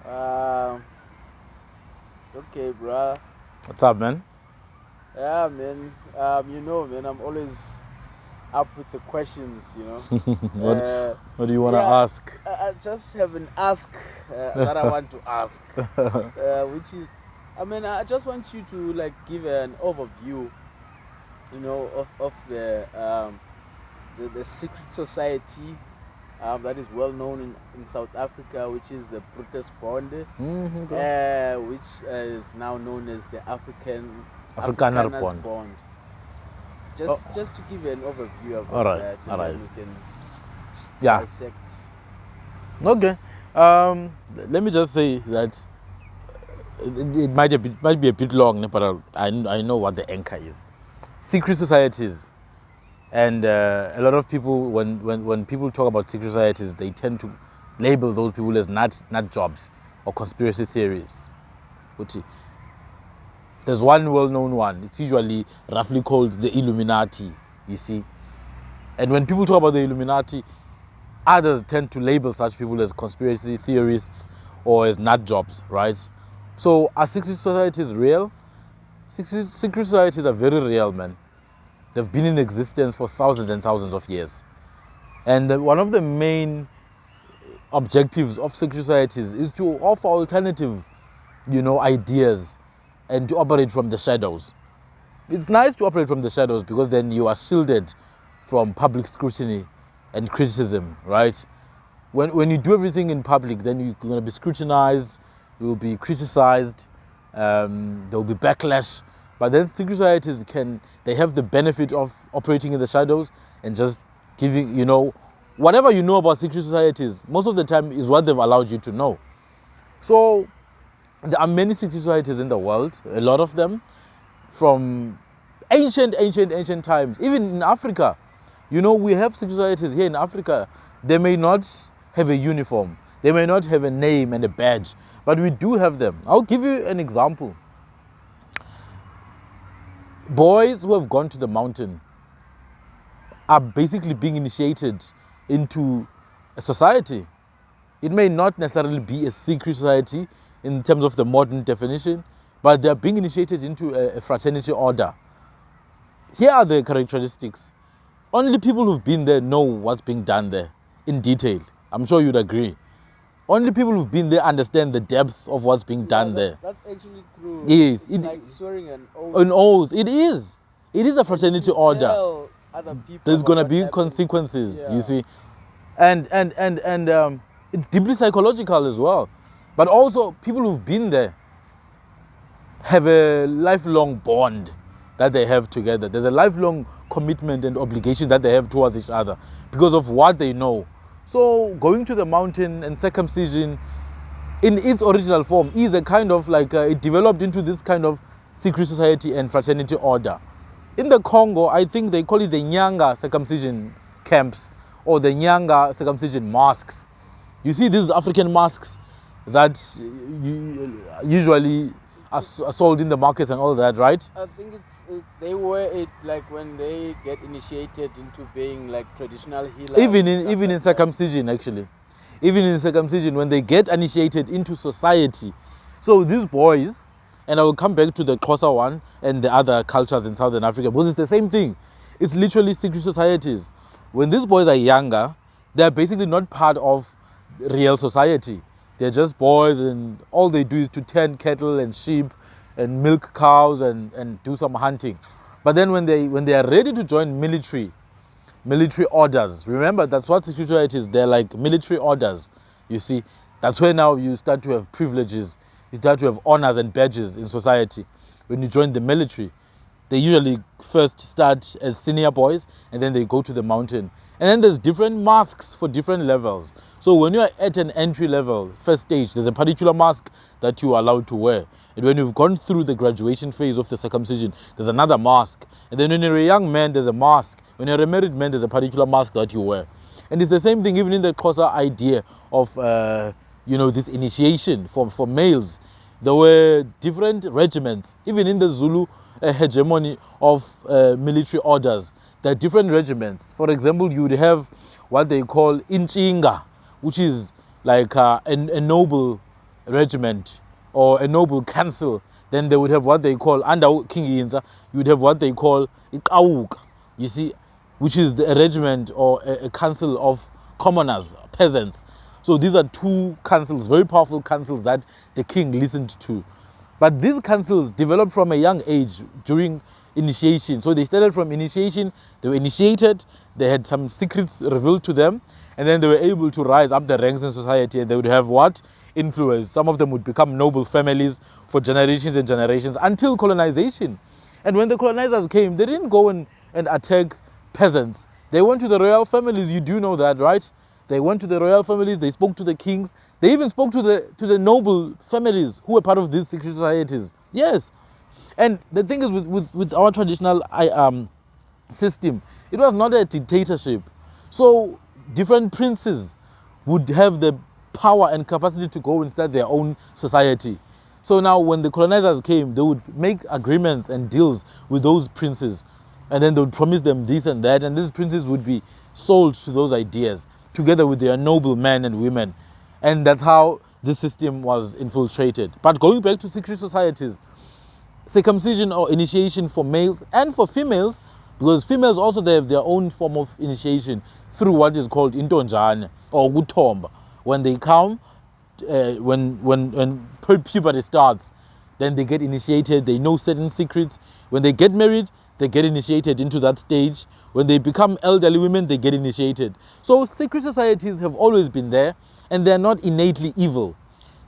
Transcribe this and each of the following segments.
Um, okay, bruh. What's up, man? Yeah, man. Man, I'm always up with the questions, what Uh, What do you wanna yeah, ask? I just have an ask that I want to ask, which is, I just want you to like give an overview, of the secret society that is well known in South Africa, which is the Broederbond, Bro. which is now known as the Afrikaner Afrikaners Bond. Bond. Oh, Just to give you an overview all about right, that, all and right. then we can Yeah. dissect. Okay. Let me just say that it might be a bit long, but I know what the anchor is. Secret societies, and a lot of people when people talk about secret societies, they tend to label those people as nut jobs or conspiracy theories. There's one well-known one. It's usually roughly called the Illuminati, you see. And when people talk about the Illuminati, others tend to label such people as conspiracy theorists or as nut jobs, right? So are secret societies real? Secret societies are very real, man. They've been in existence for thousands and thousands of years. And one of the main objectives of secret societies is to offer alternative, ideas and to operate from the shadows. It's nice to operate from the shadows because then you are shielded from public scrutiny and criticism, right? When you do everything in public, then you're going to be scrutinized, you will be criticized, there will be backlash. But then secret societies they have the benefit of operating in the shadows and just giving, whatever you know about secret societies, most of the time is what they've allowed you to know. So there are many secret societies in the world, a lot of them, from ancient times. Even in Africa, we have secret societies here in Africa. They may not have a uniform, they may not have a name and a badge, but we do have them. I'll give you an example. Boys who have gone to the mountain are basically being initiated into a society. It may not necessarily be a secret society in terms of the modern definition, but they're being initiated into a fraternity order. Here are the characteristics. Only people who've been there know what's being done there in detail. I'm sure you'd agree. Only people who've been there understand the depth of what's being done there. That's actually true. Yes, It's like swearing an oath. An oath. It is. It is a fraternity order. Tell other people There's about gonna what be happened. consequences. Yeah. You see, and it's deeply psychological as well. But also, people who've been there have a lifelong bond that they have together. There's a lifelong commitment and obligation that they have towards each other because of what they know. So going to the mountain and circumcision in its original form is a kind of like, it developed into this kind of secret society and fraternity order. In the Congo, I think they call it the Nyanga circumcision camps or the Nyanga circumcision mosques. You see these African masks that usually are sold in the markets and all that, right? I think they wear it like when they get initiated into being like traditional healers. Even in circumcision, actually. Even in circumcision, when they get initiated into society. So these boys, and I will come back to the Xhosa one and the other cultures in Southern Africa, because it's the same thing. It's literally secret societies. When these boys are younger, they're basically not part of real society. They're just boys, and all they do is to tend cattle and sheep and milk cows and do some hunting. But then when they are ready to join military orders, remember that's what secret society is. They're like military orders. You see, that's where now you start to have privileges, you start to have honors and badges in society. When you join the military, they usually first start as senior boys and then they go to the mountain. And then there's different masks for different levels. So when you're at an entry level, first stage, there's a particular mask that you are allowed to wear. And when you've gone through the graduation phase of the circumcision, there's another mask. And then when you're a young man, there's a mask. When you're a married man, there's a particular mask that you wear. And it's the same thing even in the Xhosa idea of, this initiation for males. There were different regiments, even in the Zulu hegemony of military orders. There are different regiments. For example, you would have what they call Inchinga, which is like a noble regiment or a noble council, then they would have what they call, under King Yinza, you would have what they call Ikawuka, you see, which is a regiment or a council of commoners, peasants. So these are two councils, very powerful councils that the king listened to. But these councils developed from a young age during initiation. So they started from initiation, they were initiated, they had some secrets revealed to them, and then they were able to rise up the ranks in society, and they would have what? Influence. Some of them would become noble families for generations and generations until colonization. And when the colonizers came, they didn't go and attack peasants. They went to the royal families, you do know that, right? They went to the royal families, they spoke to the kings, they even spoke to the noble families who were part of these secret societies. Yes. And the thing is with our traditional system, it was not a dictatorship. So different princes would have the power and capacity to go and start their own society. So now when the colonizers came, they would make agreements and deals with those princes, and then they would promise them this and that, and these princes would be sold to those ideas together with their noble men and women. And that's how this system was infiltrated. But going back to secret societies, circumcision or initiation for males and for females, because females also, they have their own form of initiation through what is called intonjane or gutomba. When they come, when puberty starts, then they get initiated, they know certain secrets. When they get married, they get initiated into that stage. When they become elderly women, they get initiated. So secret societies have always been there, and they're not innately evil.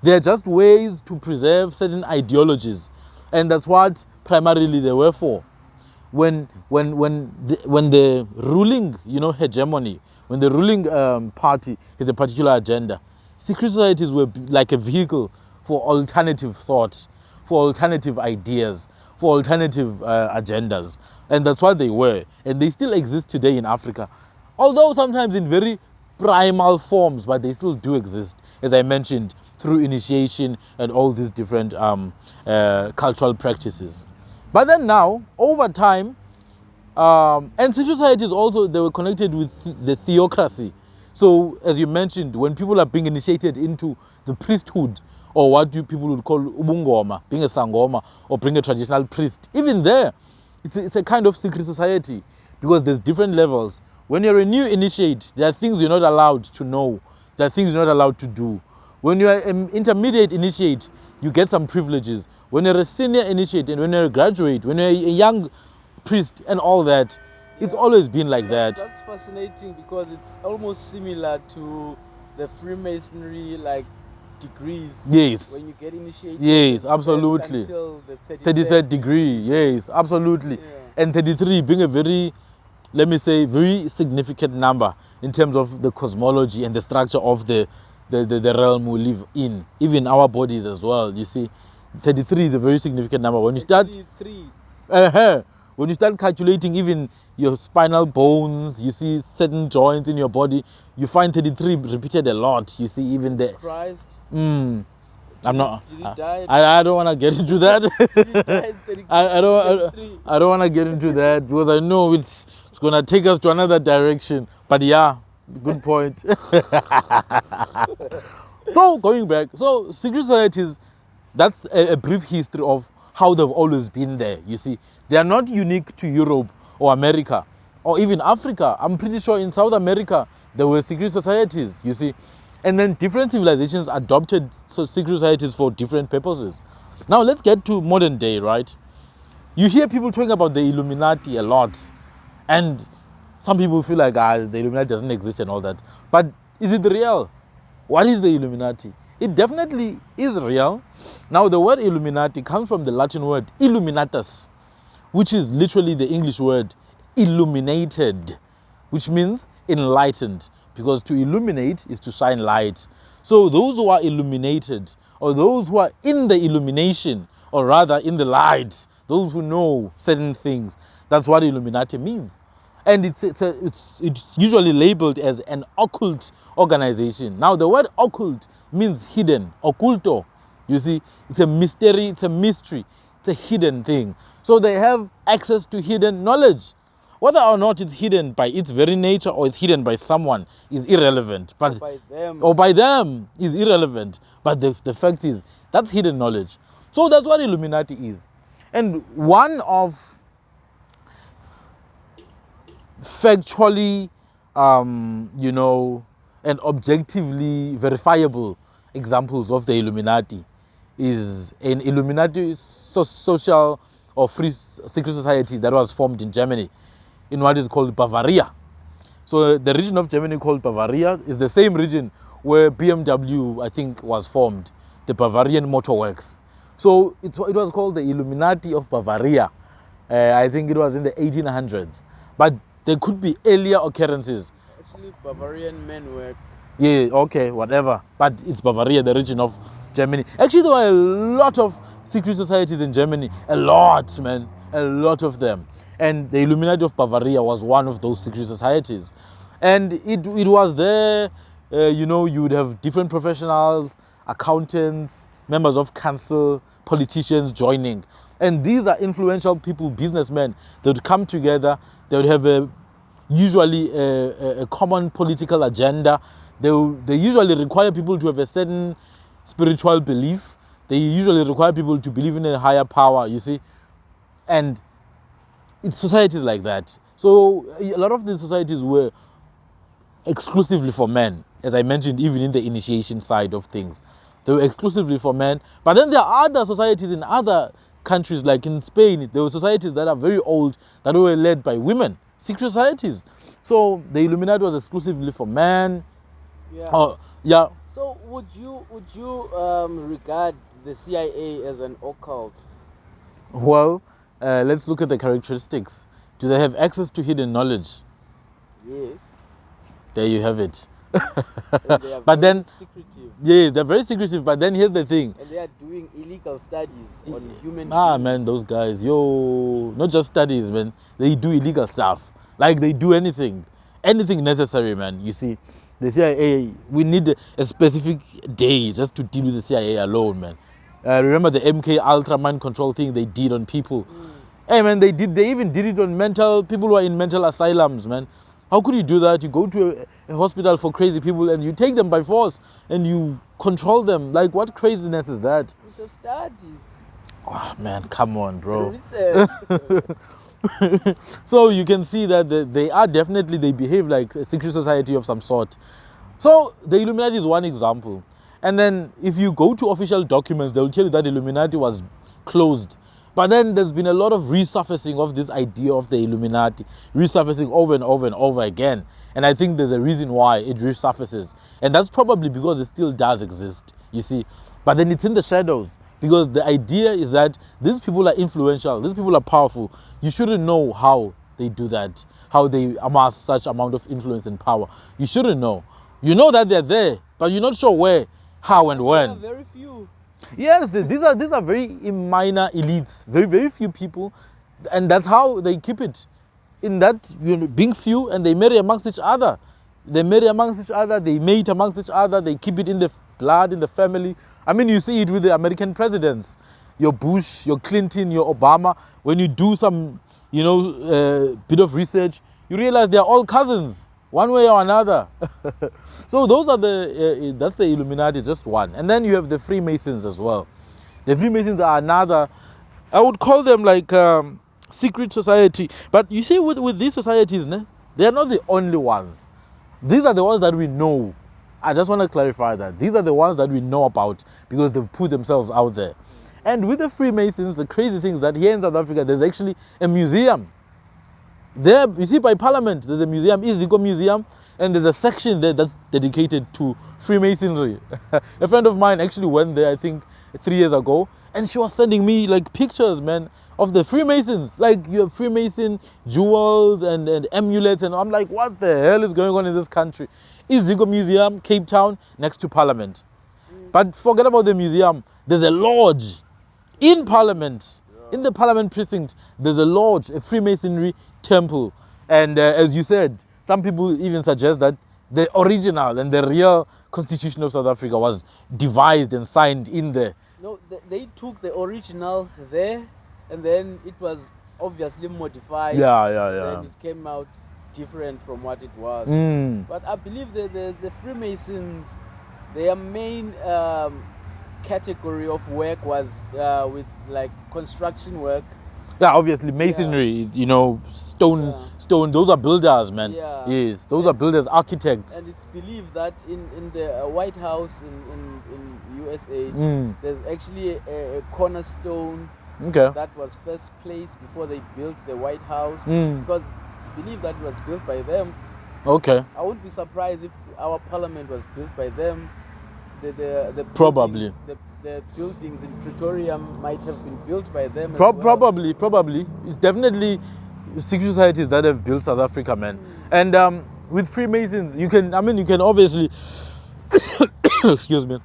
They're just ways to preserve certain ideologies, and that's what primarily they were for. When the ruling, hegemony, when the ruling party has a particular agenda, secret societies were like a vehicle for alternative thought, for alternative ideas, for alternative agendas. And that's what they were. And they still exist today in Africa. Although sometimes in very primal forms, but they still do exist, as I mentioned, through initiation and all these different cultural practices. But then now, over time, and secret societies also, they were connected with the theocracy. So, as you mentioned, when people are being initiated into the priesthood, or what people would call ubungoma, being a sangoma, or being a traditional priest, even there, it's a kind of secret society, because there's different levels. When you're a new initiate, there are things you're not allowed to know. There are things you're not allowed to do. When you're an intermediate initiate, you get some privileges. When you're a senior initiate, and when you're a graduate, when you're a young priest and all that, it's always been like that. That's fascinating, because it's almost similar to the Freemasonry degrees. Yes. When you get initiated. Yes, absolutely. Until the 33rd degree. Yes, absolutely. Yeah. And 33 being a very, let me say, very significant number in terms of the cosmology and the structure of the realm we live in, even our bodies as well. You see, 33 is a very significant number. When you start, when you start calculating even your spinal bones, you see certain joints in your body, you find 33 repeated a lot. You see, even the Christ. I'm not. Did he die? I don't want to get into that. Did he die at 33? I don't want to get into that, because I know it's gonna take us to another direction. But yeah, good point. So going back, so secret societies, that's a brief history of how they've always been there. You see, they are not unique to Europe or America or even Africa. I'm pretty sure in South America there were secret societies, you see. And then different civilizations adopted secret societies for different purposes. Now let's get to modern day, right? You hear people talking about the Illuminati a lot, and some people feel like the Illuminati doesn't exist and all that. But is it real? What is the Illuminati? It definitely is real. Now the word Illuminati comes from the Latin word illuminatus, which is literally the English word illuminated, which means enlightened, because to illuminate is to shine light. So those who are illuminated, or those who are in the illumination, or rather in the light, those who know certain things, that's what Illuminati means. And it's usually labeled as an occult organization. Now the word occult means hidden, occulto. You see, it's a mystery, it's a mystery, it's a hidden thing. So they have access to hidden knowledge. whether or not it's hidden by its very nature or it's hidden by someone is irrelevant. But by them is irrelevant. But the fact is, that's hidden knowledge. So that's what Illuminati is. And one of factually, you know, and objectively verifiable examples of the Illuminati is an Illuminati social or free secret society that was formed in Germany in what is called Bavaria. So the region of Germany called Bavaria is the same region where BMW, I think, was formed, the Bavarian Motor Works. So it was called the Illuminati of Bavaria. I think it was in the 1800s. But there could be earlier occurrences. Actually, Bavarian men work. Yeah, okay, whatever. But it's Bavaria, the region of Germany. Actually, there were a lot of secret societies in Germany. A lot, man. A lot of them. And the Illuminati of Bavaria was one of those secret societies. And it was there, you know, you would have different professionals, accountants, members of council, politicians joining. And these are influential people, businessmen. They would come together. They would have usually a common political agenda. They usually require people to have a certain spiritual belief. They usually require people to believe in a higher power, you see. And it's societies like that. So a lot of these societies were exclusively for men, as I mentioned, even in the initiation side of things. They were exclusively for men. But then there are other societies in other countries, like in Spain. There were societies that are very old that were led by women, secret societies. So the Illuminati was exclusively for men. Yeah. Yeah. So would you regard the CIA as an occult? Well, let's look at the characteristics. Do they have access to hidden knowledge? Yes. There you have it. And they are But very then, secretive. yes, they're very secretive. But then here's the thing. And they are doing illegal studies on human Ah, beings. man, those guys, not just studies, man. They do illegal stuff. Like they do anything necessary, man. You see, the CIA, we need a specific day just to deal with the CIA alone, man. Remember the MK Ultra mind control thing they did on people? Hey, man, they even did it on people who are in mental asylums, man. How could you do that? You go to a hospital for crazy people and you take them by force and you control them. Like, what craziness is that? It's a study. Oh, man, come on, bro. It's a research. So you can see that they behave like a secret society of some sort. So the Illuminati is one example. And then if you go to official documents, they will tell you that the Illuminati was closed. But then there's been a lot of resurfacing of this idea of the Illuminati, resurfacing over and over and over again. And I think there's a reason why it resurfaces. And that's probably because it still does exist, you see. But then it's in the shadows. Because the idea is that these people are influential, these people are powerful. You shouldn't know how they do that, how they amass such amount of influence and power. You shouldn't know. You know that they're there, but you're not sure where, how, and when. There are very few. Yes, these are very minor elites, very, very few people. And that's how they keep it. In that, being few, and they marry amongst each other. They marry amongst each other, they mate amongst each other, they keep it in the blood, in the family. I mean, you see it with the American presidents. Your Bush, your Clinton, your Obama. When you do some, bit of research, you realize they're all cousins, one way or another. So those are that's the Illuminati, just one. And then you have the Freemasons as well. The Freemasons are another, I would call them like secret society. But you see, with these societies, they are not the only ones. These are the ones that we know. I just want to clarify that. These are the ones that we know about because they've put themselves out there. And with the Freemasons, the crazy thing is that here in South Africa, there's actually a museum. There, you see, by Parliament, there's a museum, Iziko Museum, and there's a section there that's dedicated to Freemasonry. A friend of mine actually went there, I think, 3 years ago, and she was sending me like pictures, man, of the Freemasons. Like, you have Freemason jewels and amulets, and I'm like, what the hell is going on in this country? Iziko Museum, Cape Town, next to Parliament. But forget about the museum. There's a lodge in Parliament. In the Parliament precinct, there's a lodge, a Freemasonry temple. And as you said, some people even suggest that the original and the real Constitution of South Africa was devised and signed in there. No, they took the original there, and then it was obviously modified. Yeah, yeah, Then yeah. it came out different from what it was. But I believe the Freemasons, their main category of work was with like construction work. Yeah, obviously masonry, you know, stone. Those are builders, man. Yeah. Yes, those are builders, architects. And it's believed that in the White House in USA, there's actually a cornerstone Okay. that was first placed before they built the White House, because it's believed that it was built by them. Okay. I wouldn't be surprised if our parliament was built by them. The Probably. the buildings in Pretoria might have been built by them as well. Probably. It's definitely secret societies that have built South Africa, man. And with Freemasons, you can obviously, excuse me,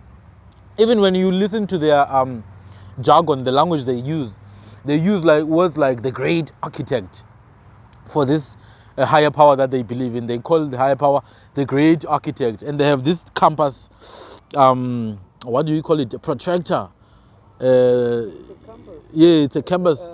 even when you listen to their jargon, the language they use like words like the great architect for this higher power that they believe in. They call the higher power the great architect, and they have this compass, what do you call it, a protractor, It's a compass. yeah, it's a canvas.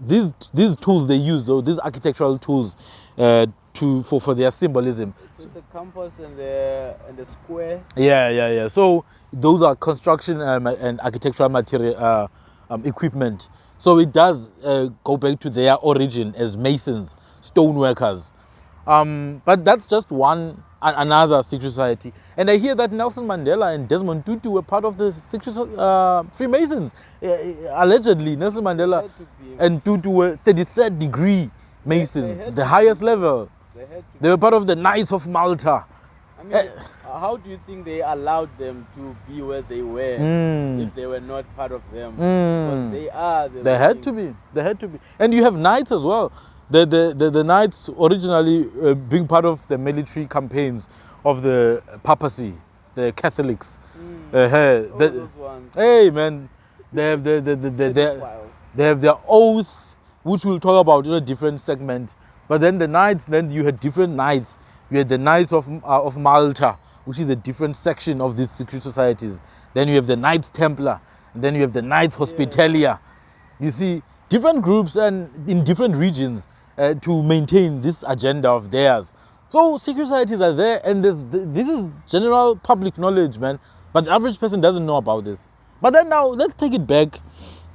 These tools they use, though, these architectural tools, for their symbolism. It's a compass and the square. Yeah. So those are construction and architectural material equipment. So it does go back to their origin as masons, stoneworkers. But that's just another secret society. And I hear that Nelson Mandela and Desmond Tutu were part of the secret Freemasons. Allegedly, Nelson Mandela and Tutu were 33rd degree Masons, the highest level. They were part of the Knights of Malta. I mean, how do you think they allowed them to be where they were if they were not part of them? Because they are. They had to be. They had to be. And you have knights as well. The knights originally being part of the military campaigns of the papacy, the Catholics. Those ones. Hey man, they have they have their oath, which we'll talk about in a different segment. But then the knights, then you had different knights. You had the Knights of Malta, which is a different section of these secret societies. Then you have the Knights Templar, and then you have the Knights Hospitalia. You see, different groups and in different regions to maintain this agenda of theirs. So secret societies are there, and this is general public knowledge, man. But the average person doesn't know about this. But then now, let's take it back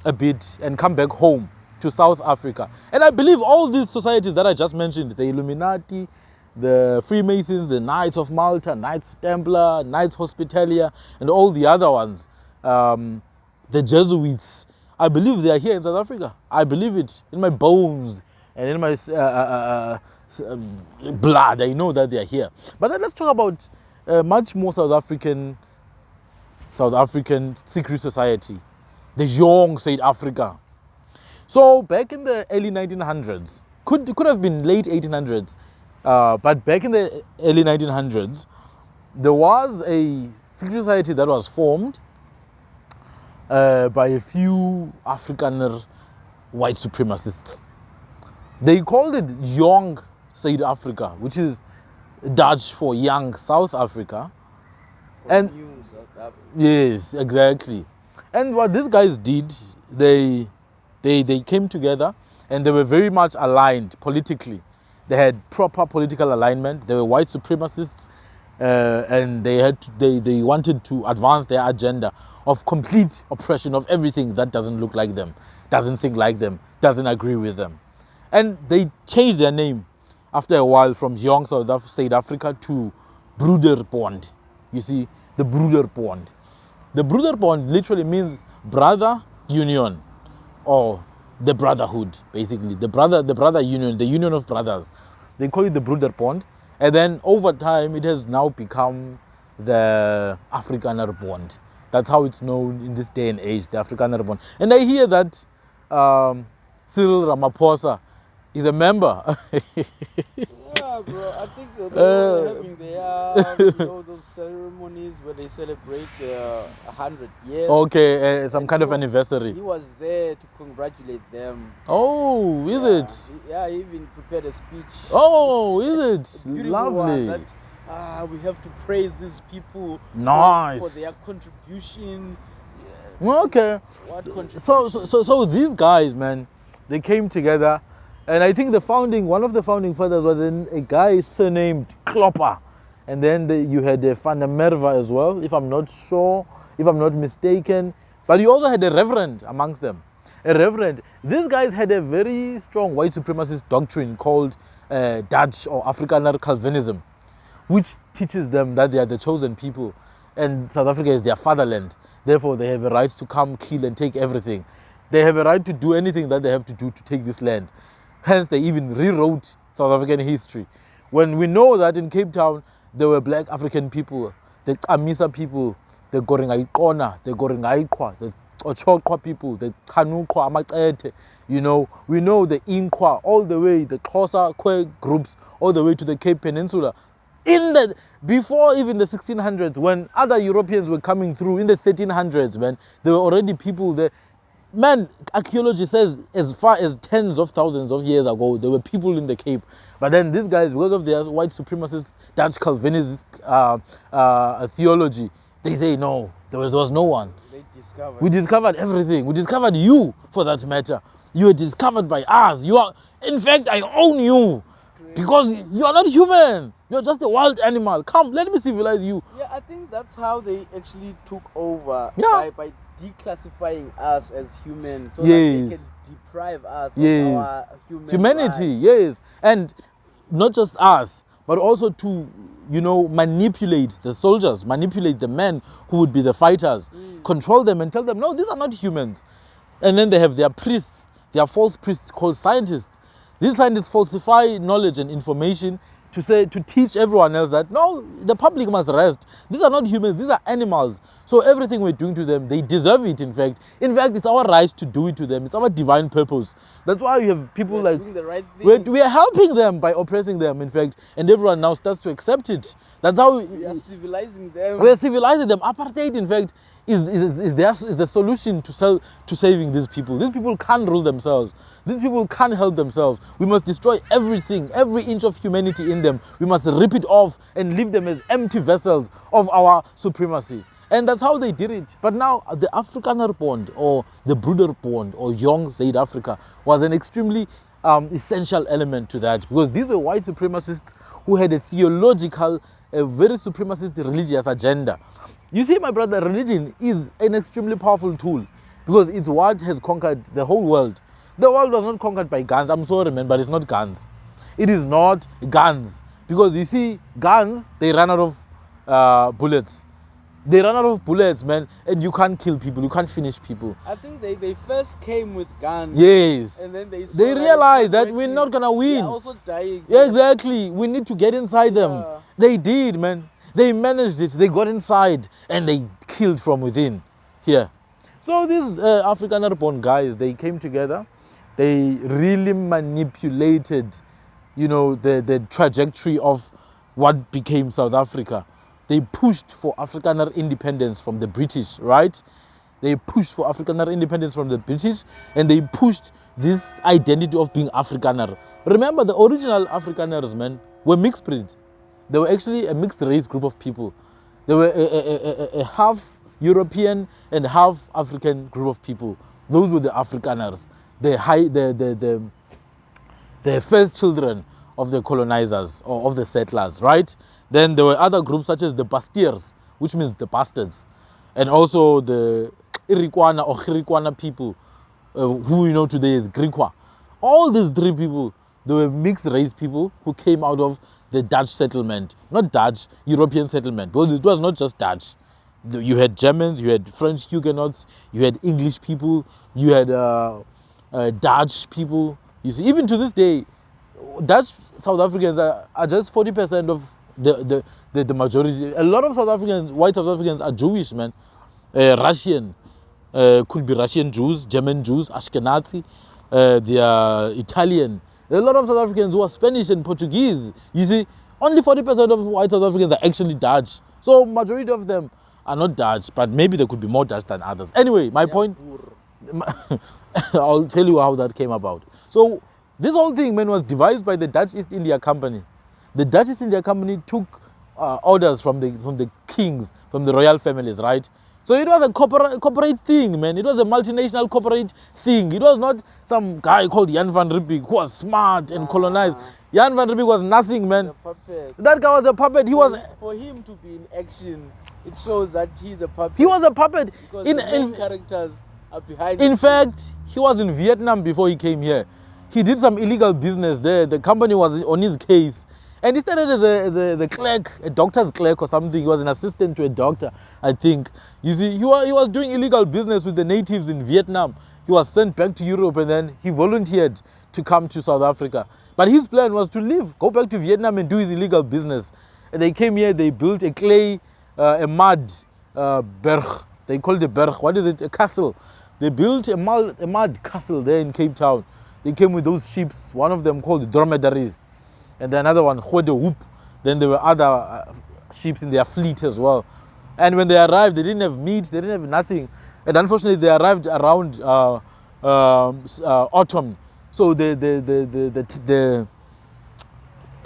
a bit and come back home to South Africa. And I believe all these societies that I just mentioned, the Illuminati, the Freemasons, the Knights of Malta, Knights Templar, Knights Hospitalia, and all the other ones, the Jesuits, I believe they are here in South Africa. I believe it in my bones and in my blood. I know that they are here. But then let's talk about much more South African secret society, the Young South Africa. So back in the early 1900s, could have been late 1800s, but back in the early 1900s, there was a secret society that was formed by a few Afrikaner white supremacists. They called it Young South Africa, which is Dutch for Young South Africa. And New South Africa. yes, exactly. And what these guys did, they came together and they were very much aligned politically. They had proper political alignment. They were white supremacists, and they wanted to advance their agenda of complete oppression of everything that doesn't look like them, doesn't think like them, doesn't agree with them. And they changed their name after a while from Young South Africa to Broederbond. You see, the Broederbond. The Broederbond literally means brother union, or the brotherhood, basically. The brother union, the union of brothers. They call it the Broederbond. And then over time, it has now become the Afrikaner Bond. That's how it's known in this day and age, the Afrikaner Bond. And I hear that Cyril Ramaphosa is a member. Yeah, bro. I think they were having their those ceremonies where they celebrate 100 years. Okay, some kind of anniversary. He was there to congratulate them. Oh, is it? He even prepared a speech. Oh, is it? Beautiful Lovely. one that, we have to praise these people Nice. for their contribution. Okay. What contribution? So these guys, man, They came together, and I think one of the founding fathers was a guy surnamed Klopper, and then you had Van der Merwe as well, if I'm not mistaken. But you also had a reverend amongst them. A reverend. These guys had a very strong white supremacist doctrine called Dutch or Afrikaner Calvinism, which teaches them that they are the chosen people and South Africa is their fatherland. Therefore, they have a right to come, kill, and take everything. They have a right to do anything that they have to do to take this land. Hence, they even rewrote South African history. When we know that in Cape Town, there were black African people, the Amisa people, the Goringaikona, the Goringaikwa, the Ochokwa people, the Kanukwa, Amatete, we know the Inkwa, all the way, the Xhosa Kwe groups, all the way to the Cape Peninsula. Before even the 1600s, when other Europeans were coming through, in the 1300s, man, there were already people there. Man, archaeology says as far as tens of thousands of years ago, there were people in the Cape. But then these guys, because of their white supremacist Dutch Calvinist theology, they say no, there was no one. We discovered everything. We discovered you, for that matter. You were discovered by us. In fact, I own you. Because you are not human. You're just a wild animal. Come, let me civilize you. Yeah, I think that's how they actually took over. Yeah. By declassifying us as humans so that they can deprive us of our humanity rights. Yes. And not just us, but also to manipulate the soldiers, manipulate the men who would be the fighters, control them and tell them, no, these are not humans. And then they have their priests, their false priests called scientists. These scientists falsify knowledge and information to teach everyone else that, no, the public must rest. These are not humans, these are animals. So everything we're doing to them, they deserve it, in fact. In fact, it's our right to do it to them. It's our divine purpose. That's why you have people doing the right thing. We are helping them by oppressing them, in fact. And everyone now starts to accept it. That's how we are civilizing them. We are civilizing them. Apartheid, in fact, is the solution to saving these people. These people can't rule themselves. These people can't help themselves. We must destroy everything, every inch of humanity in them. We must rip it off and leave them as empty vessels of our supremacy. And that's how they did it. But now the Afrikaner Bond or the Broederbond or Young Zuid-Afrika was an extremely essential element to that, because these were white supremacists who had a very supremacist religious agenda. You see, my brother, religion is an extremely powerful tool because it's what has conquered the whole world. The world was not conquered by guns. I'm sorry, man, but it's not guns. It is not guns. Because you see, guns, they run out of bullets. They run out of bullets, man, and you can't kill people. You can't finish people. I think they first came with guns. Yes. And then they realized that we're not going to win. They're also dying. Yeah, exactly. We need to get inside them. They did, man. They managed it. They got inside and they killed from within here. So these Afrikaner-born guys, they came together. They really manipulated, the trajectory of what became South Africa. They pushed for Afrikaner independence from the British, right? They pushed for Afrikaner independence from the British, and they pushed this identity of being Afrikaner. Remember, the original Afrikaners, man, were mixed breed. They were actually a mixed race group of people. They were a half European and half African group of people. Those were the Afrikaners, the first children of the colonizers or of the settlers, right? Then there were other groups such as the Bastiers, which means the bastards, and also the Irikwana or Girikwana people, who today is Griqua. All these three people, they were mixed race people who came out of the Dutch settlement, not Dutch, European settlement, because it was not just Dutch. You had Germans, you had French Huguenots, you had English people, you had Dutch people. You see, even to this day, Dutch South Africans are just 40% of the majority. A lot of white South Africans are Jewish, man. Russian, could be Russian Jews, German Jews, Ashkenazi, they are Italian. There are a lot of South Africans who are Spanish and Portuguese. You see, only 40% of white South Africans are actually Dutch. So majority of them are not Dutch, but maybe there could be more Dutch than others. Anyway, my point, I'll tell you how that came about. So this whole thing, man, was devised by the Dutch East India Company. The Dutch East India Company took orders from the kings, from the royal families, right, So it was a corporate thing, man. It was a multinational corporate thing. It was not some guy called Jan van Riebeeck who was smart and colonized. Jan van Riebeeck was nothing, man. That guy was a puppet. He was for him to be in action. It shows that he's a puppet. He was a puppet. Because the main characters are behind. In fact, he was in Vietnam before he came here. He did some illegal business there. The company was on his case. And he started as a clerk, a doctor's clerk or something. He was an assistant to a doctor, I think. You see, he was doing illegal business with the natives in Vietnam. He was sent back to Europe and then he volunteered to come to South Africa. But his plan was to leave, go back to Vietnam and do his illegal business. And they came here, they built a clay, a mud berg. They called it berg. What is it? A castle. They built a mud castle there in Cape Town. They came with those ships, one of them called dromedaries. And then another one, Gode Hoop. Then there were other ships in their fleet as well. And when they arrived, they didn't have meat, they didn't have nothing. And unfortunately, they arrived around autumn. So the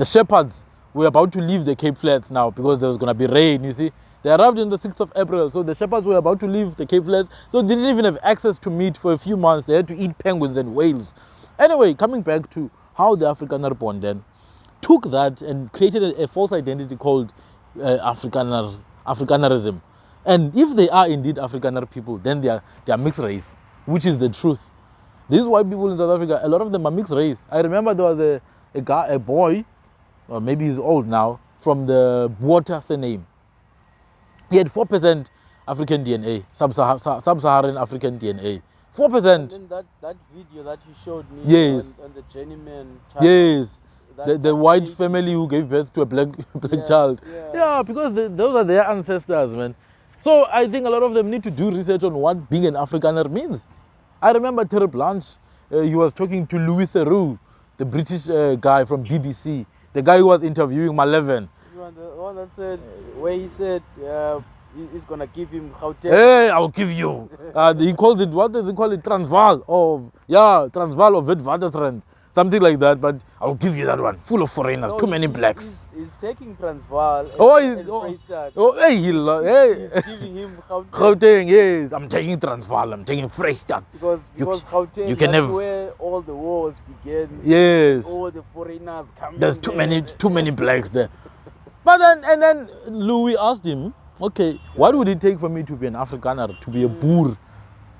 shepherds were about to leave the Cape Flats now because there was going to be rain, you see. They arrived on the 6th of April, so the shepherds were about to leave the Cape Flats. So they didn't even have access to meat for a few months. They had to eat penguins and whales. Anyway, coming back to how the Afrikaner then took that and created a false identity called Afrikanerism. And if they are indeed Afrikaner people, then they are mixed race, which is the truth. These white people in South Africa, a lot of them are mixed race. I remember there was a boy, or maybe he's old now, from the Botha Surname. He had 4% African DNA, sub-Saharan African DNA. 4%. And then that video that you showed me, yes, on the journeyman child. Yes. The white family who gave birth to a black child. Yeah, because those are their ancestors, man. So I think a lot of them need to do research on what being an Afrikaner means. I remember Terry Blanche, he was talking to Louis Theroux, the British guy from BBC, the guy who was interviewing Maleven. The one that said, where he said he's going to give him Gauteng. Hey, I'll give you. He calls it, what does he call it? Transvaal. Oh, yeah, Transvaal of Witwatersrand. Something like that, but I'll give you that one. Full of foreigners, too many blacks. He's taking Transvaal and Freestad. Oh, hey, he's giving him Gauteng, yes. I'm taking Transvaal, I'm taking Freestad. Because Gauteng, that's where all the wars began. Yes. All the foreigners come. There's too many blacks there. But then Louis asked him, okay, what would it take for me to be an Afrikaner, to be a Boer?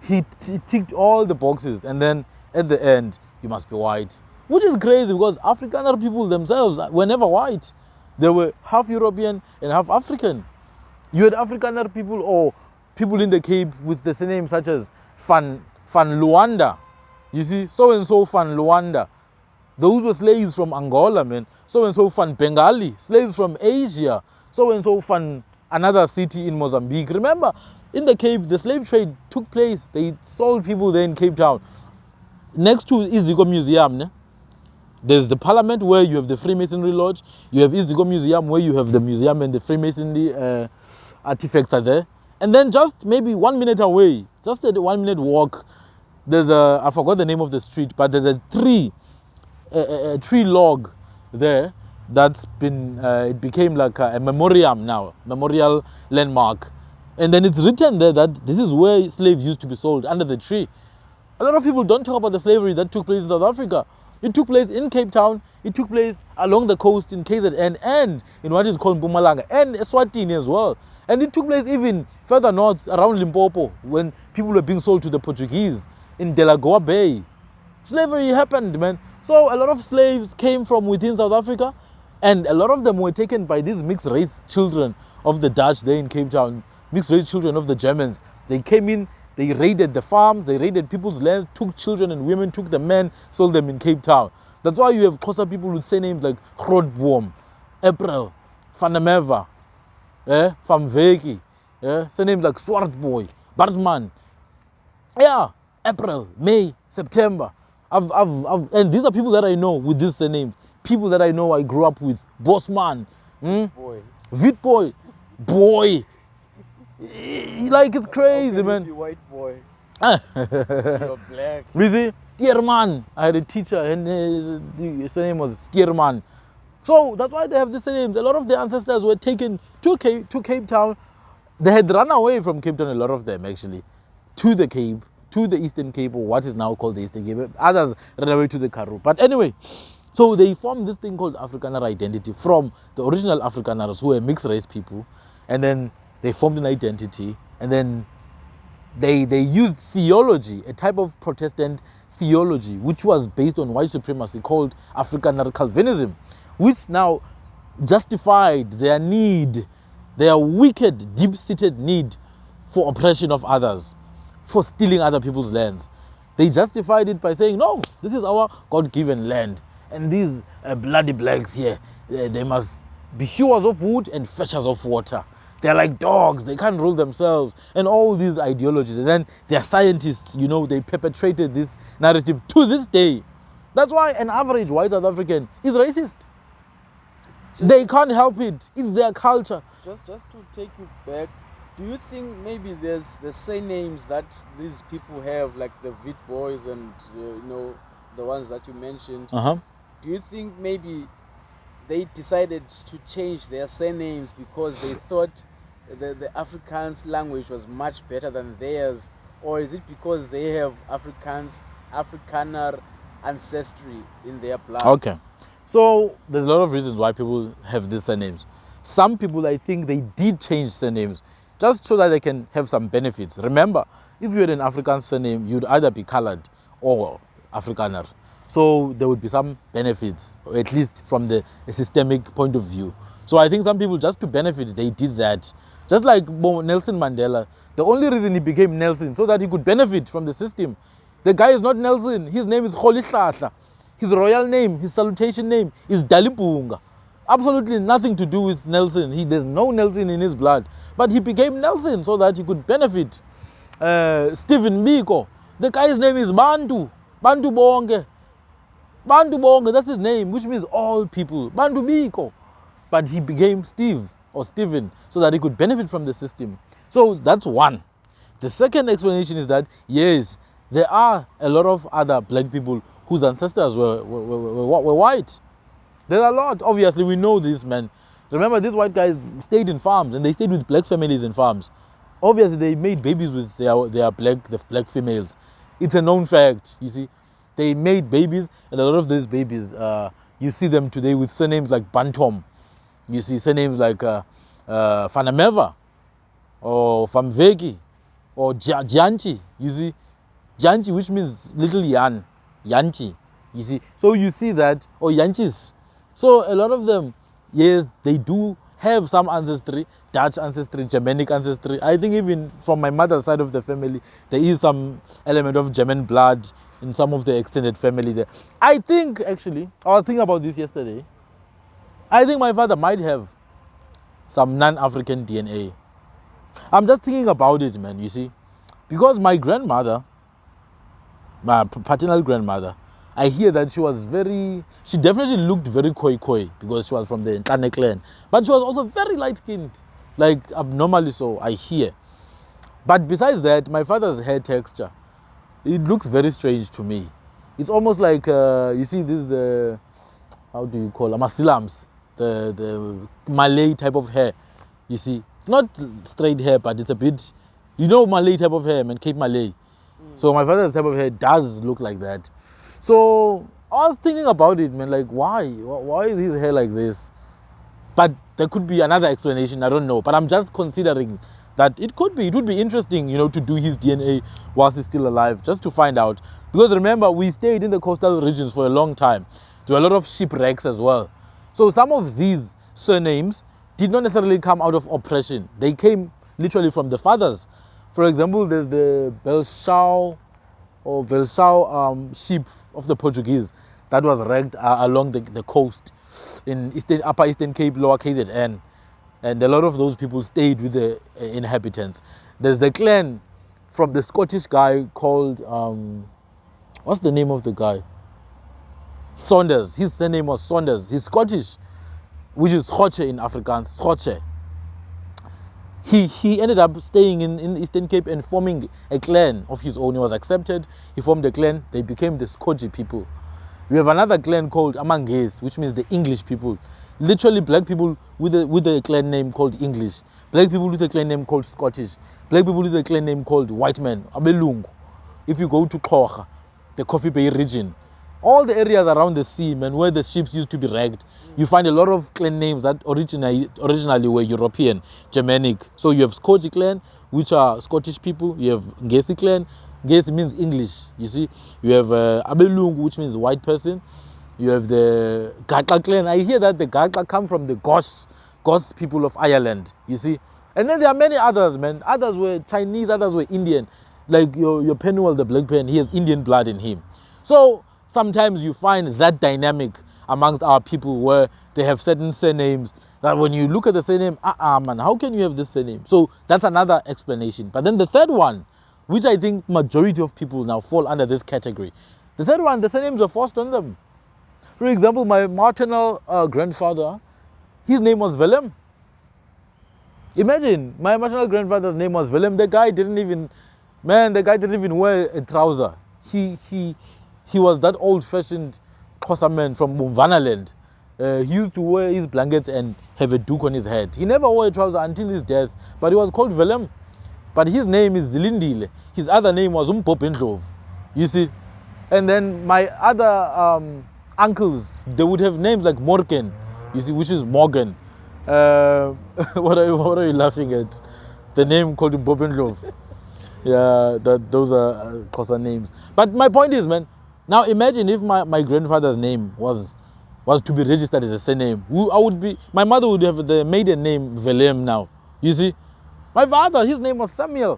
He ticked all the boxes, and then at the end, you must be white. Which is crazy because Afrikaner people themselves were never white. They were half European and half African. You had Afrikaner people or people in the Cape with the surname such as Van Luanda. You see, so-and-so Van Luanda. Those were slaves from Angola, man. So-and-so Van Bengali, slaves from Asia. So-and-so Van another city in Mozambique. Remember, in the Cape, the slave trade took place. They sold people there in Cape Town. Next to Iziko Museum, there's the Parliament where you have the Freemasonry Lodge. You have Iziko Museum where you have the museum and the Freemasonry artifacts are there. And then just maybe 1 minute away, just a 1 minute walk, there's I forgot the name of the street, but there's a tree log there that's been, it became like a memoriam now, memorial landmark. And then it's written there that this is where slaves used to be sold, under the tree. A lot of people don't talk about the slavery that took place in South Africa. It took place in Cape Town, it took place along the coast in KZN and in what is called Mpumalanga and Eswatini as well. And it took place even further north around Limpopo when people were being sold to the Portuguese in Delagoa Bay. Slavery happened, man. So a lot of slaves came from within South Africa and a lot of them were taken by these mixed race children of the Dutch there in Cape Town, mixed race children of the Germans. They came in, they raided the farms, they raided people's lands, took children and women, took the men, sold them in Cape Town. That's why you have Xhosa people with surnames like Grootboom, April, Vanameva, Van Veki, surnames like Swartboy, Bartman. Yeah, April, May, September. And these are people that I know with these surnames. People that I know I grew up with. Bossman, Vitboy, boy. Like it's crazy, man. You're white boy. You're black. Really? Steerman. I had a teacher and his name was Steerman. So that's why they have these names. A lot of their ancestors were taken to Cape Town. They had run away from Cape Town, a lot of them actually, to the Cape, to the Eastern Cape, or what is now called the Eastern Cape. Others ran away to the Karoo. But anyway, so they formed this thing called Afrikaner identity from the original Afrikaners, who were mixed race people, and then they formed an identity, and then they used theology, a type of Protestant theology, which was based on white supremacy, called Afrikaner Calvinism, which now justified their need, their wicked, deep-seated need for oppression of others, for stealing other people's lands. They justified it by saying, no, this is our God-given land, and these bloody blacks here, they must be hewers of wood and fetchers of water. They're like dogs, they can't rule themselves, and all these ideologies. And then their scientists, you know, they perpetrated this narrative to this day. That's why an average white South African is racist. They can't help it. It's their culture. Just to take you back, do you think maybe there's the surnames that these people have, like the Vit boys and you know, the ones that you mentioned? Do you think maybe they decided to change their surnames because they thought the Afrikaans language was much better than theirs, or is it because they have Afrikaner ancestry in their blood? Okay, so there's a lot of reasons why people have these surnames. Some people, I think they did change surnames just so that they can have some benefits. Remember, if you had an African surname, you'd either be colored or Afrikaner. So there would be some benefits, or at least from the systemic point of view. So I think some people, just to benefit, they did that. Just like Nelson Mandela, the only reason he became Nelson, so that he could benefit from the system. The guy is not Nelson, his name is Kholihlahla. His royal name, his salutation name is Dalibunga. Absolutely nothing to do with Nelson. There's no Nelson in his blood. But he became Nelson so that he could benefit. Stephen Biko, the guy's name is Bantu. Bantu Bonge. Bantu Bonge, that's his name, which means all people. Bantu Biko. But he became Steve or Stephen so that he could benefit from the system. So that's one. The second explanation is that, yes, there are a lot of other black people whose ancestors were white. There are a lot. Obviously, we know this, man. Remember, these white guys stayed in farms, and they stayed with black families in farms. Obviously, they made babies with the black females. It's a known fact, you see. They made babies, and a lot of these babies, you see them today with surnames like Bantom. You see surnames like Fanameva, or Famveki, or Janchi. You see, Janchi, which means little Yan, Yanchi. You see, so you see that, or Yanchis. So a lot of them, yes, they do have some ancestry, Dutch ancestry, Germanic ancestry. I think even from my mother's side of the family, there is some element of German blood in some of the extended family there. I think, actually, I was thinking about this yesterday. I think my father might have some non-African DNA. I'm just thinking about it, man, you see. Because my grandmother, my paternal grandmother, I hear that she definitely looked very koi because she was from the Ntlane clan. But she was also very light-skinned, like abnormally so, I hear. But besides that, my father's hair texture, it looks very strange to me. It's almost like, you see this, how do you call them, Masilams, the Malay type of hair, you see. Not straight hair, but it's a bit, you know, Malay type of hair, man, Cape Malay. So my father's type of hair does look like that. So I was thinking about it, man, like why is his hair like this? But there could be another explanation, I don't know. But I'm just considering that it would be interesting, you know, to do his DNA whilst he's still alive, just to find out. Because remember, we stayed in the coastal regions for a long time. There were a lot of shipwrecks as well. So some of these surnames did not necessarily come out of oppression. They came literally from the fathers. For example, there's the Belshao ship of the Portuguese that was wrecked along the coast in Upper Eastern Cape, Lower KZN. And a lot of those people stayed with the inhabitants. There's the clan from the Scottish guy called, what's the name of the guy? Saunders. His surname was Saunders. He's Scottish, which is Schoche in Afrikaans, Schoche. He ended up staying in Eastern Cape and forming a clan of his own. He was accepted. He formed a clan. They became the Skoji people. We have another clan called Amanges, which means the English people. Literally black people with a clan name called English. black people with a clan name called Scottish, black people with a clan name called white man, Abelungu. If you go to Xhosa, the Coffee Bay region, all the areas around the sea, man, where the ships used to be wrecked, you find a lot of clan names that originally were European, Germanic. So you have Scotch clan, which are Scottish people. You have Ngesi clan. Ngesi means English, you see. You have Abelungu, which means white person. You have the Gaga clan. I hear that the Gaga come from the Goss people of Ireland, you see. And then there are many others, man. Others were Chinese, others were Indian. Like your Penwell, the black pen, he has Indian blood in him. So sometimes you find that dynamic amongst our people where they have certain surnames that when you look at the surname, man, how can you have this surname? So that's another explanation. But then the third one, which I think majority of people now fall under this category. The third one, the surnames were forced on them. For example, my maternal grandfather, his name was Willem. Imagine, my maternal grandfather's name was Willem. The guy didn't even wear a trouser. He was that old-fashioned Xhosa man from Bumvana land. He used to wear his blankets and have a duke on his head. He never wore a trouser until his death, but he was called Willem. But his name is Zilindile. His other name was Umpopendlov. You see? And then my other uncles, they would have names like Morgan, you see, which is Morgan. What are you laughing at? The name called Umpopendlov. Yeah, those are Xhosa names. But my point is, man, now imagine if my grandfather's name was to be registered as a surname. My mother would have the maiden name Velem now. You see? My father, his name was Samuel.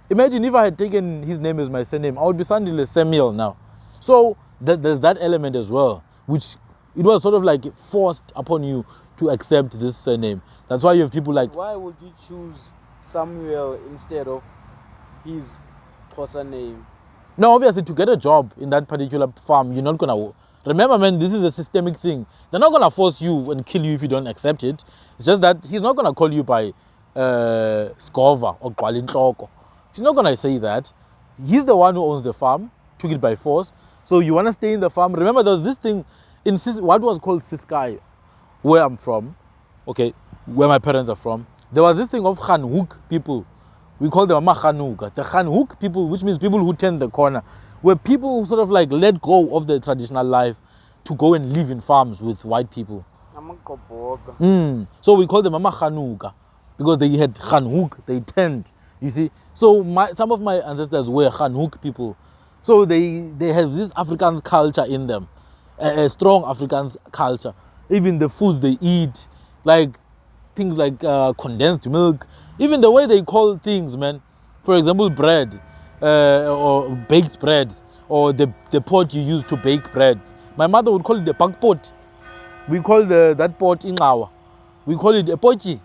Imagine if I had taken his name as my surname, I would be Sandile Samuel now. So there's that element as well, which it was sort of like forced upon you to accept this surname. That's why you have people like... Why would you choose Samuel instead of his Xhosa name? No, obviously to get a job in that particular farm, you're not going to... Remember, man, this is a systemic thing. They're not going to force you and kill you if you don't accept it. It's just that he's not going to call you by Skova or Gwalintloko. He's not going to say that. He's the one who owns the farm, took it by force. So you want to stay in the farm. Remember, there was this thing in what was called Siskai, where I'm from, okay, where my parents are from. There was this thing of Khanhoek people. We call them Khanhoek. The Khanhoek people, which means people who turn the corner, were people who sort of like let go of the traditional life to go and live in farms with white people. So we call them Khanhoek because they had Khanhoek, they turned, you see. So some of my ancestors were Khanhoek people. So they have this Afrikaans culture in them, a strong Afrikaans culture. Even the foods they eat, like things like condensed milk, even the way they call things, man. For example, bread, or baked bread, or the pot you use to bake bread. My mother would call it the bak pot. We call that pot ingawa. We call it a pochi.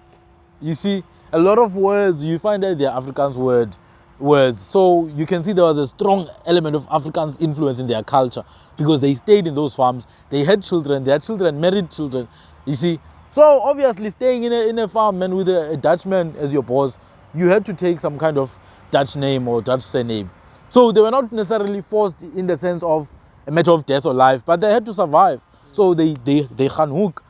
You see, a lot of words, you find that they're Afrikaans words. So you can see there was a strong element of Afrikaans influence in their culture because they stayed in those farms. They had children, their children married children, you see. So obviously staying in a farm, man, with a Dutchman as your boss, you had to take some kind of Dutch name or Dutch surname. So they were not necessarily forced in the sense of a matter of death or life, but they had to survive. So they Khanhoek.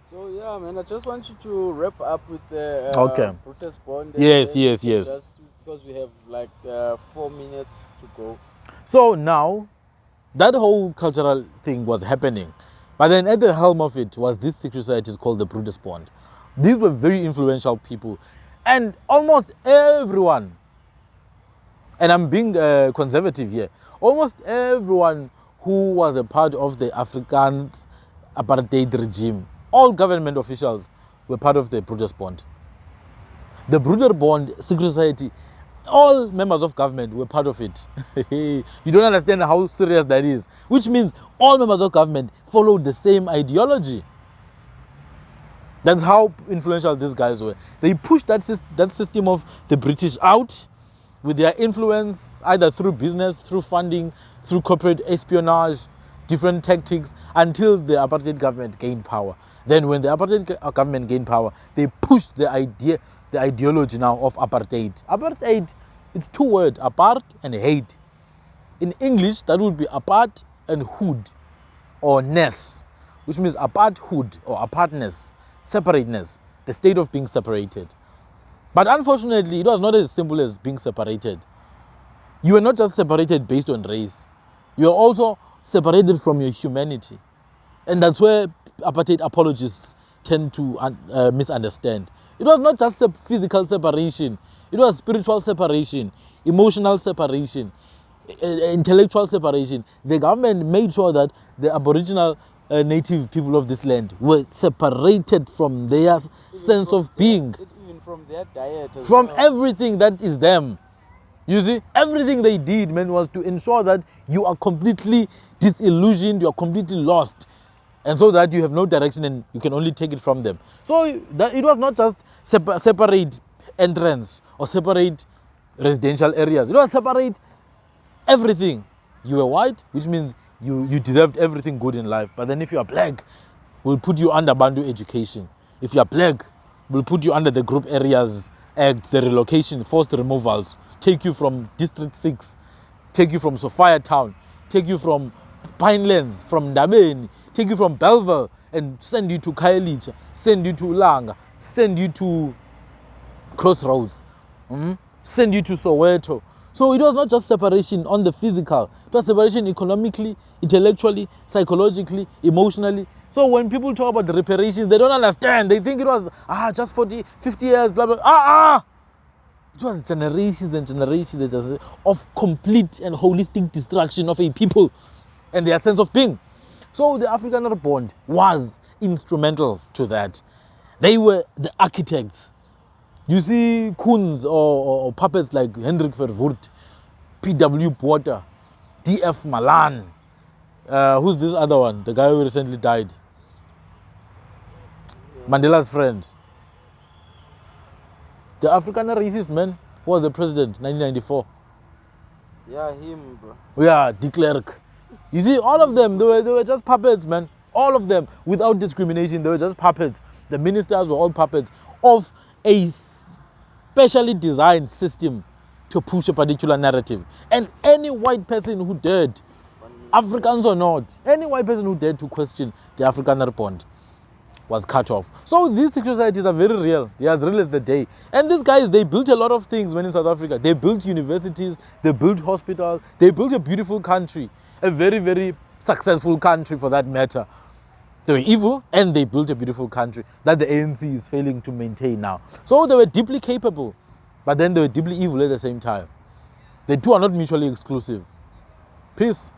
So yeah, man, I just want you to wrap up with the Broederbond. Yes. Just because we have like 4 minutes to go. So now, that whole cultural thing was happening. But then at the helm of it was this secret society called the Broederbond. These were very influential people. And almost everyone, and I'm being conservative here, almost everyone who was a part of the Afrikaans apartheid regime, all government officials were part of the Broederbond. The Broederbond secret society, all members of government were part of it. You don't understand how serious that is. Which means all members of government followed the same ideology. That's how influential these guys were. They pushed that system of the British out with their influence, either through business, through funding, through corporate espionage, different tactics, until the apartheid government gained power. Then when the apartheid government gained power, they pushed the ideology now of apartheid. Apartheid, it's two words, apart and hate. In English, that would be apart and hood, or ness, which means aparthood or apartness, separateness, the state of being separated. But unfortunately, it was not as simple as being separated. You were not just separated based on race. You were also separated from your humanity. And that's where apartheid apologists tend to misunderstand. It was not just a physical separation. It was spiritual separation, emotional separation, intellectual separation. The government made sure that the Aboriginal native people of this land were separated from their sense of being. Even from their diet. From everything that is them. You see, everything they did, man, was to ensure that you are completely disillusioned, you are completely lost. And so that you have no direction and you can only take it from them. So it was not just separate entrance or separate residential areas. It was separate everything. You were white, which means you deserved everything good in life. But then if you are black, we'll put you under Bantu education. If you are black, we'll put you under the Group Areas Act, the relocation, forced removals, take you from District 6, take you from Sophia Town, take you from Pinelands, from Ndabeni, take you from Belleville and send you to Khayelitsha, send you to Ulanga, send you to Crossroads, send you to Soweto. So it was not just separation on the physical, it was separation economically, intellectually, psychologically, emotionally. So when people talk about the reparations, they don't understand. They think it was just 40, 50 years, blah, blah. It was generations and generations of complete and holistic destruction of a people and their sense of being. So the Afrikaner Bond was instrumental to that. They were the architects. You see coons or puppets like Hendrik Verwoerd, P.W. Porter, D.F. Malan. Who's this other one? The guy who recently died. Mandela's friend. The Afrikaner racist man who was the president, 1994. Yeah, him, bro. Yeah, de Klerk. You see, all of them, they were just puppets, man. All of them, without discrimination, they were just puppets. The ministers were all puppets of a specially designed system to push a particular narrative. And any white person who dared, Africans or not, any white person who dared to question the Afrikaner Bond was cut off. So these secret societies are very real. They are as real as the day. And these guys, they built a lot of things when in South Africa. They built universities, they built hospitals, they built a beautiful country. A very, very successful country for that matter. They were evil and they built a beautiful country that the ANC is failing to maintain now. So they were deeply capable, but then they were deeply evil at the same time. The two are not mutually exclusive. Peace.